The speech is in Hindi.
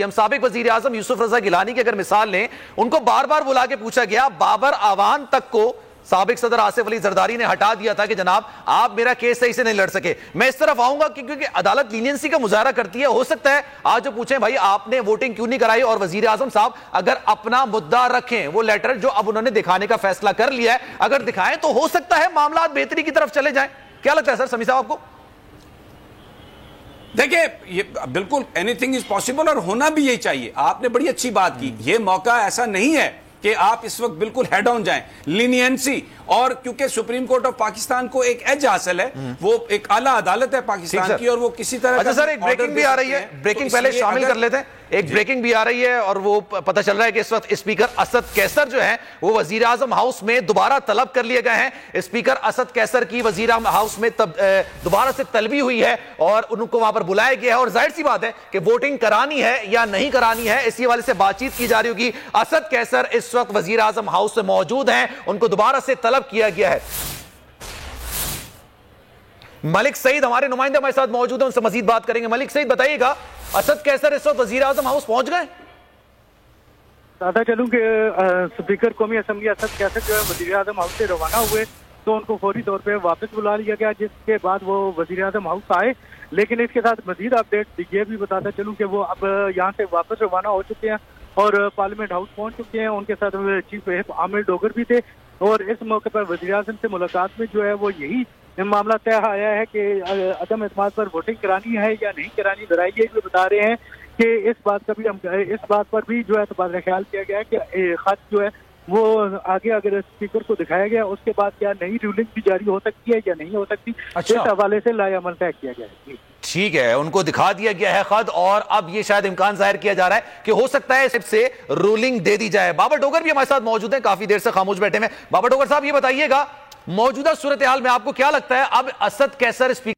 हम साबिक वजीर आजम यूसुफ रजा गिलानी की अगर मिसाल लें, उनको बार बार बुला के पूछा गया, बाबर आवान तक को साबिक सदर आसिफ अली जरदारी ने हटा दिया था कि जनाब आप मेरा केस सही से नहीं लड़ सके। मैं इस तरफ आऊंगा क्योंकि अदालत लीनियंसी का मुजाहरा करती है। हो सकता है आज जो पूछें भाई आपने वोटिंग क्यों नहीं कराई, और वजीर आजम साहब अगर अपना मुद्दा रखें, वो लेटर जो अब उन्होंने दिखाने का फैसला कर लिया है, अगर दिखाएं तो हो सकता है मामला बेहतरी की तरफ चले जाएं। क्या लगता है सर समी साहब आपको? देखिए, ये बिल्कुल एनीथिंग इज पॉसिबल और होना भी यही चाहिए। आपने बड़ी अच्छी बात की। ये मौका ऐसा नहीं है कि आप इस वक्त बिल्कुल हेड ऑन जाएं। लीनियंसी, और क्योंकि सुप्रीम कोर्ट ऑफ पाकिस्तान को एक एज हासिल है, वो एक आला अदालत है पाकिस्तान की, और वो किसी तरह अच्छा सर, एक ब्रेकिंग भी आ रही है, ब्रेकिंग पहले शामिल कर लेते हैं। एक ब्रेकिंग भी आ रही है और वो पता चल रहा है कि इस वक्त स्पीकर असद कैसर जो है वो वजीर आजम हाउस में दोबारा तलब कर लिए गए हैं। स्पीकर असद कैसर की वजीर आजम हाउस में दोबारा से तलबी हुई है और उनको वहां पर बुलाया गया है, और जाहिर सी बात है कि वोटिंग करानी है या नहीं करानी है, इसी वाले से बातचीत की जा रही होगी। असद कैसर इस वक्त वजीर आजम हाउस में मौजूद हैं, उनको दोबारा से तलब किया गया है। मलिक सईद हमारे नुमाइंदे हमारे साथ मौजूद हैं, उनसे मजीद बात करेंगे। मलिक सईद बताइएगा, असद कैसर इस वक्त वजीर आजम हाउस पहुंच गए? बताता चलूं कि स्पीकर कौमी असम्बली असद कैसर जो है वजीर आजम हाउस से रवाना हुए तो उनको फौरी तौर पे वापस बुला लिया गया, जिसके बाद वो वजीर आजम हाउस आए। लेकिन इसके साथ मजीद अपडेट ये भी बताता चलूं कि वो अब यहाँ से वापस रवाना हो चुके हैं और पार्लियामेंट हाउस पहुंच चुके हैं। उनके साथ चीफ व्हिप आमिर डोगर भी थे, और इस मौके पर वजीर आजम से मुलाकात में जो है वो यही मामला तय आया है कि अदम एतमाद पर वोटिंग करानी है या नहीं करानी। जरा ये भी बता रहे हैं कि इस बात पर भी जो है तबादला ख्याल किया गया है कि खत जो है वो आगे अगर स्पीकर को दिखाया गया उसके बाद क्या नई रूलिंग भी जारी हो सकती है या नहीं हो सकती। अच्छा। इस हवाले से लाएअमल तय किया गया है। ठीक है, उनको दिखा दिया गया है खत, और अब ये शायद इम्कान जाहिर किया जा रहा है कि हो सकता है इससे रूलिंग दे दी जाए। बाबर डोगर भी हमारे साथ मौजूद हैं, काफी देर से खामोश बैठे हैं। बाबर डोगर साहब ये बताइएगा, मौजूदा सूरत हाल में आपको क्या लगता है, अब असद कैसर स्पीकर